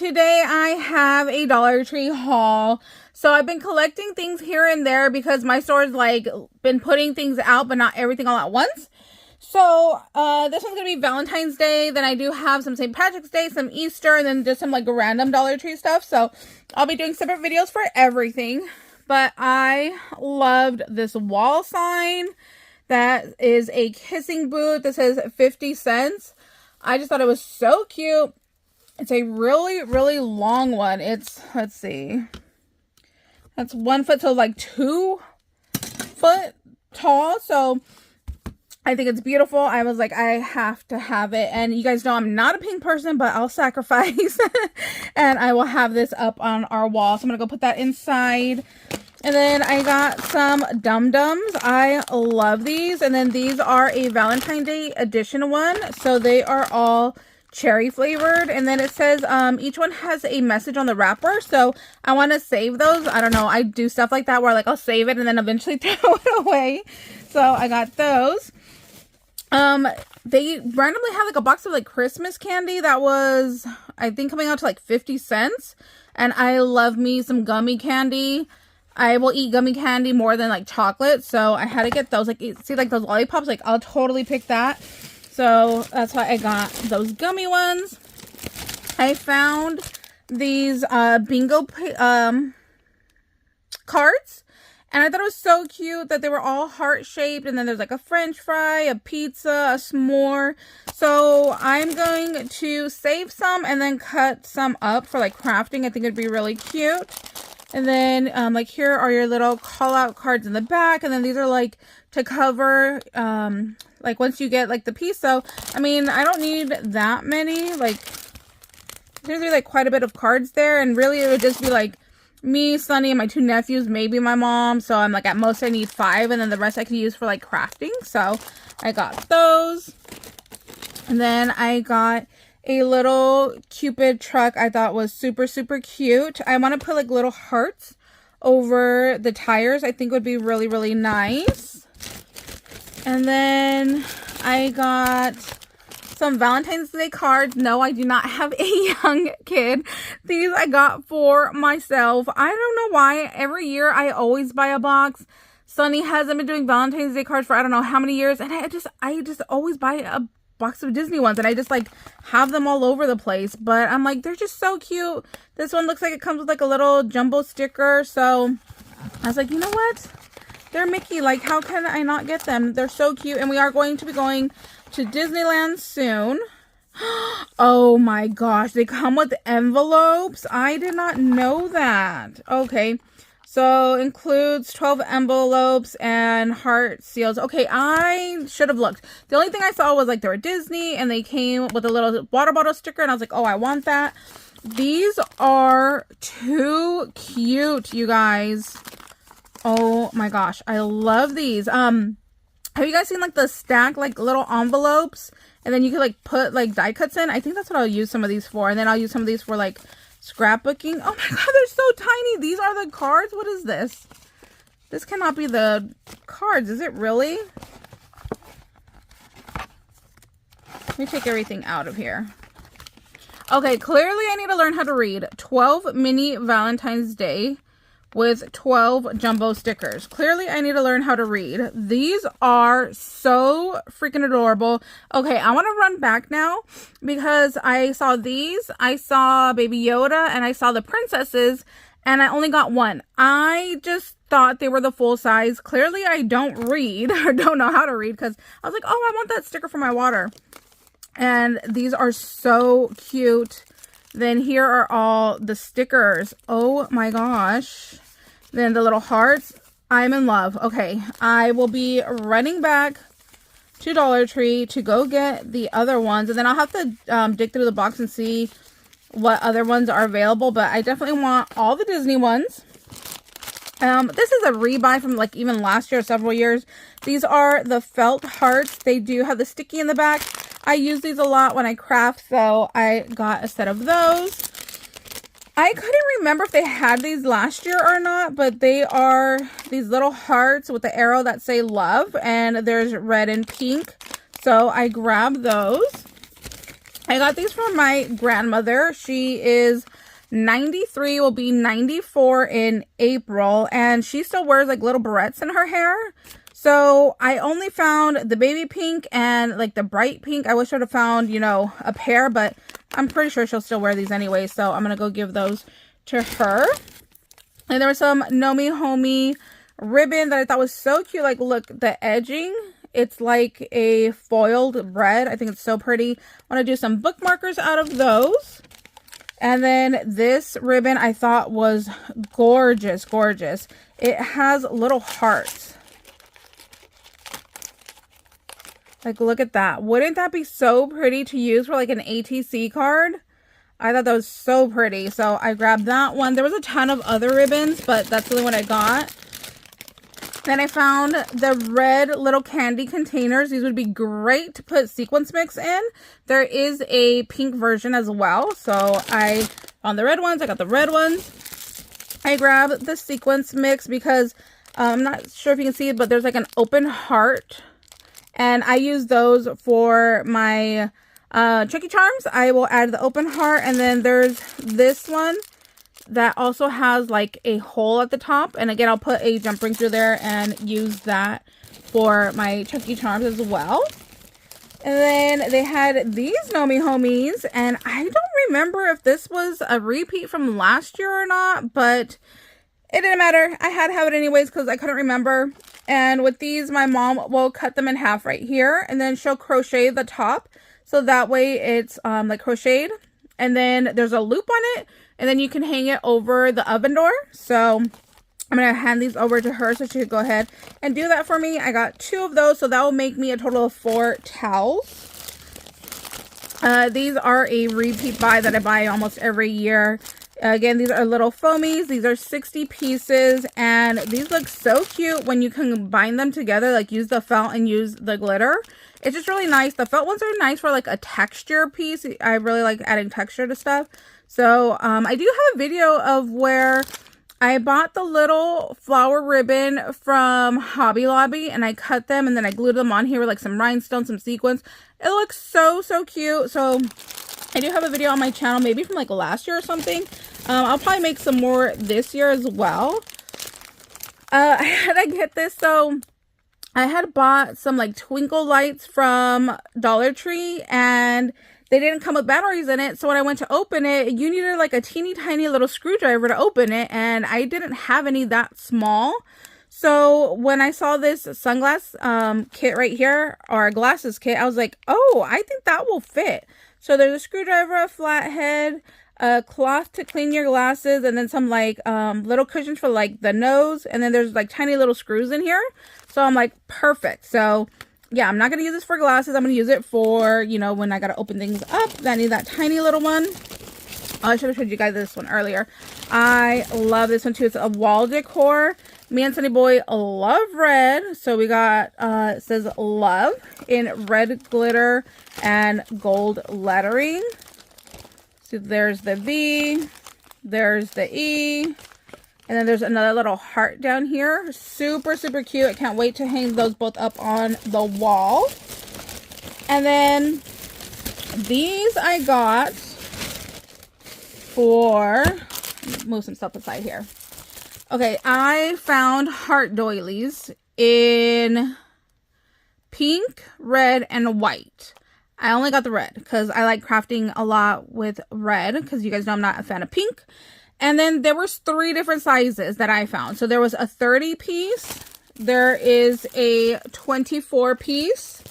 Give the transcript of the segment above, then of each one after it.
today I have a Dollar Tree haul. So I've been collecting things here and there because my store's like been putting things out, but not everything all at once. So this one's gonna be Valentine's Day. Then I do have some St. Patrick's Day, some Easter, and then just some like random Dollar Tree stuff. So I'll be doing separate videos for everything. But I loved this wall sign that is a kissing booth that says 50 cents. I just thought it was so cute. It's a really, really long one. It's, let's see, that's 1 foot, so like 2 foot tall. So I think it's beautiful. I was like, I have to have it. And you guys know I'm not a pink person, but I'll sacrifice. And I will have this up on our wall. So I'm going to go put that inside. And then I got some dum-dums. I love these. And then these are a Valentine's Day edition one. So they are all cherry flavored. And then it says each one has a message on the wrapper. So I want to save those. I don't know. I do stuff like that where like I'll save it and then eventually throw it away. So I got those. They randomly had like a box of like Christmas candy that was, I think, coming out to like 50 cents. And I love me some gummy candy. I will eat gummy candy more than like chocolate. So I had to get those. Like, see like those lollipops? Like I'll totally pick that. So that's why I got those gummy ones. I found these bingo cards. And I thought it was so cute that they were all heart-shaped. And then there's like a french fry, a pizza, a s'more. So I'm going to save some and then cut some up for like crafting. I think it'd be really cute. And then like here are your little call-out cards in the back. And then these are like to cover like once you get like the piece. So, I mean, I don't need that many. Like there's like quite a bit of cards there. And really it would just be like me, Sunny, and my 2 nephews, maybe my mom. So I'm like, at most I need 5, and then the rest I can use for like crafting. So I got those. And then I got a little Cupid truck I thought was super, super cute. I want to put like little hearts over the tires. I think would be really, really nice. And then I got some Valentine's Day cards. No, I do not have a young kid. These I got for myself. I don't know why. Every year I always buy a box. Sunny hasn't been doing Valentine's Day cards for I don't know how many years. And I just always buy a box of Disney ones. And I just like have them all over the place. But I'm like, they're just so cute. This one looks like it comes with like a little jumbo sticker. So I was like, you know what? They're Mickey. Like, how can I not get them? They're so cute. And we are going to be going to Disneyland soon. Oh my gosh, they come with envelopes. I did not know that. Okay, so includes 12 envelopes and heart seals. Okay, I should have looked. The only thing I saw was like they were Disney and they came with a little water bottle sticker, and I was like, oh, I want that. These are too cute, you guys. Oh my gosh, I love these. Have you guys seen like the stack like little envelopes and then you could like put like die cuts in? I think that's what I'll use some of these for. And then I'll use some of these for like scrapbooking. Oh my god, they're so tiny. These are the cards. What is this? This cannot be the cards. Is it really? Let me take everything out of here. Okay, clearly I need to learn how to read. 12 mini Valentine's Day with 12 jumbo stickers. Clearly, I need to learn how to read. These are so freaking adorable. Okay, I want to run back now because I saw these. I saw Baby Yoda and I saw the princesses and I only got one. I just thought they were the full size. Clearly, I don't read or don't know how to read because I was like, oh, I want that sticker for my water. And these are so cute. Then here are all the stickers. Oh my gosh. Then the little hearts. I'm in love. Okay, I will be running back to Dollar Tree to go get the other ones. And then I'll have to dig through the box and see what other ones are available. But I definitely want all the Disney ones. This is a rebuy from like even last year or several years. These are the felt hearts. They do have the sticky in the back. I use these a lot when I craft, so I got a set of those. I couldn't remember if they had these last year or not, but they are these little hearts with the arrow that say love, and there's red and pink. So I grabbed those. I got these from my grandmother. She is 93, will be 94 in April, and she still wears like little barrettes in her hair. So I only found the baby pink and like the bright pink. I wish I would have found, you know, a pair, but I'm pretty sure she'll still wear these anyway. So I'm going to go give those to her. And there was some Nomi Homie ribbon that I thought was so cute. Like, look, the edging. It's like a foiled red. I think it's so pretty. I want to do some bookmarkers out of those. And then this ribbon I thought was gorgeous, gorgeous. It has little hearts. Like, look at that. Wouldn't that be so pretty to use for like an ATC card? I thought that was so pretty. So I grabbed that one. There was a ton of other ribbons, but that's the only one I got. Then I found the red little candy containers. These would be great to put sequence mix in. There is a pink version as well. So I found the red ones. I got the red ones. I grabbed the sequence mix because I'm not sure if you can see it, but there's like an open heart. And I use those for my Chucky Charms. I will add the open heart. And then there's this one that also has like a hole at the top. And again, I'll put a jump ring through there and use that for my Chucky Charms as well. And then they had these Nomi Homies. And I don't remember if this was a repeat from last year or not. But it didn't matter. I had to have it anyways because I couldn't remember. And with these, my mom will cut them in half right here. And then she'll crochet the top. So that way it's like crocheted. And then there's a loop on it. And then you can hang it over the oven door. So I'm going to hand these over to her so she could go ahead and do that for me. I got 2 of those. So that will make me a total of 4 towels. These are a repeat buy that I buy almost every year. Again, these are little foamies. These are 60 pieces, and these look so cute when you combine them together, like use the felt and use the glitter. It's just really nice. The felt ones are nice for like a texture piece. I really like adding texture to stuff. So I do have a video of where I bought the little flower ribbon from Hobby Lobby, and I cut them and then I glued them on here with like some rhinestones, some sequins. It looks so, so cute. So I do have a video on my channel, maybe from like last year or something. I'll probably make some more this year as well. I had to get this. So I had bought some like twinkle lights from Dollar Tree, and they didn't come with batteries in it. So when I went to open it, you needed like a teeny tiny little screwdriver to open it. And I didn't have any that small. So when I saw this sunglass kit right here, or a glasses kit, I was like, oh, I think that will fit. So there's a screwdriver, a flathead, a cloth to clean your glasses, and then some like little cushions for like the nose. And then there's like tiny little screws in here. So I'm like, perfect. So yeah, I'm not going to use this for glasses. I'm going to use it for, you know, when I got to open things up. I need that tiny little one. Oh, I should have showed you guys this one earlier. I love this one too. It's a wall decor. Me and Sunny Boy love red. So we got, it says love in red glitter and gold lettering. So there's the V, there's the E, and then there's another little heart down here. Super, super cute. I can't wait to hang those both up on the wall. And then these I got for, move some stuff aside here. Okay, I found heart doilies in pink, red, and white. I only got the red because I like crafting a lot with red, because you guys know I'm not a fan of pink. And then there was 3 different sizes that I found. So there was a 30 piece, there is a 24 piece,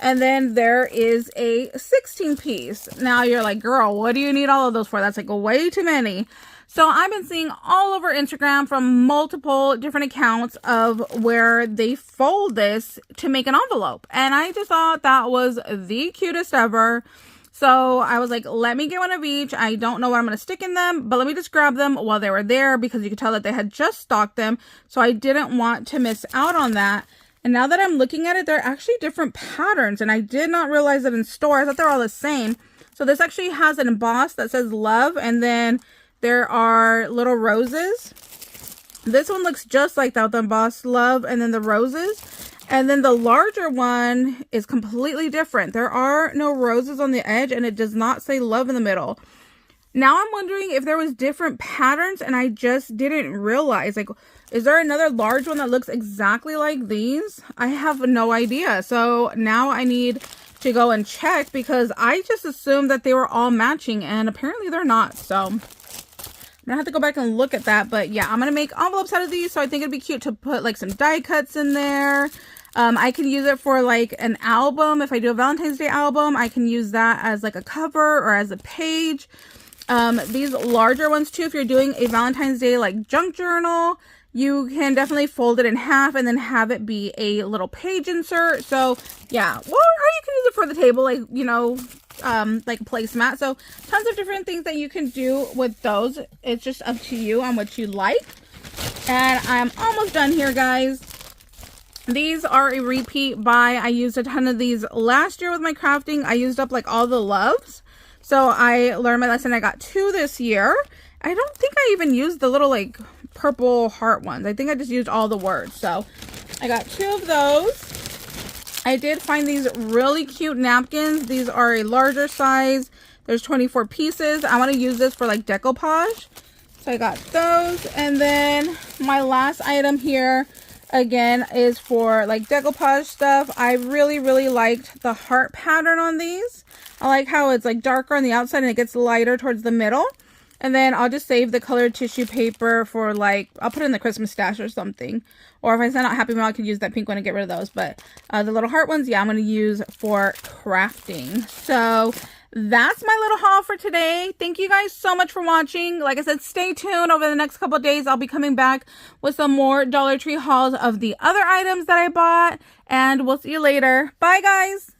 and then there is a 16 piece. Now you're like, girl, what do you need all of those for? That's like way too many. So I've been seeing all over Instagram from multiple different accounts of where they fold this to make an envelope. And I just thought that was the cutest ever. So I was like, let me get one of each. I don't know what I'm going to stick in them, but let me just grab them while they were there, because you could tell that they had just stocked them. So I didn't want to miss out on that. And now that I'm looking at it, they're actually different patterns. And I did not realize that in store. I thought they were all the same. So this actually has an emboss that says love, and then there are little roses. This one looks just like that, the embossed love and then the roses. And then the larger one is completely different. There are no roses on the edge, and it does not say love in the middle. Now I'm wondering if there was different patterns and I just didn't realize. Like, is there another large one that looks exactly like these? I have no idea. So now I need to go and check, because I just assumed that they were all matching, and apparently they're not. So I'm gonna have to go back and look at that. But yeah, I'm gonna make envelopes out of these, so I think it'd be cute to put like some die cuts in there. I can use it for like an album. If I do a Valentine's Day album, I can use that as like a cover or as a page. These larger ones too, if you're doing a Valentine's Day like junk journal, you can definitely fold it in half and then have it be a little page insert. So yeah, or you can use it for the table, like, you know, like a placemat. So tons of different things that you can do with those. It's just up to you on what you like. And I'm almost done here, guys. These are a repeat buy. I used a ton of these last year with my crafting. I used up like all the loves. So I learned my lesson. I got 2 this year. I don't think I even used the little like purple heart ones. I think I just used all the words. So I got 2 of those. I did find these really cute napkins. These are a larger size. There's 24 pieces. I want to use this for like decoupage. So I got those. And then my last item here, again, is for like decoupage stuff. I really liked the heart pattern on these. I like how it's like darker on the outside and it gets lighter towards the middle. And then I'll just save the colored tissue paper for like, I'll put it in the Christmas stash or something. Or if I send out Happy Mail, I can use that pink one and get rid of those. But the little heart ones, yeah, I'm going to use for crafting. So that's my little haul for today. Thank you guys so much for watching. Like I said, stay tuned. Over the next couple of days, I'll be coming back with some more Dollar Tree hauls of the other items that I bought. And we'll see you later. Bye, guys.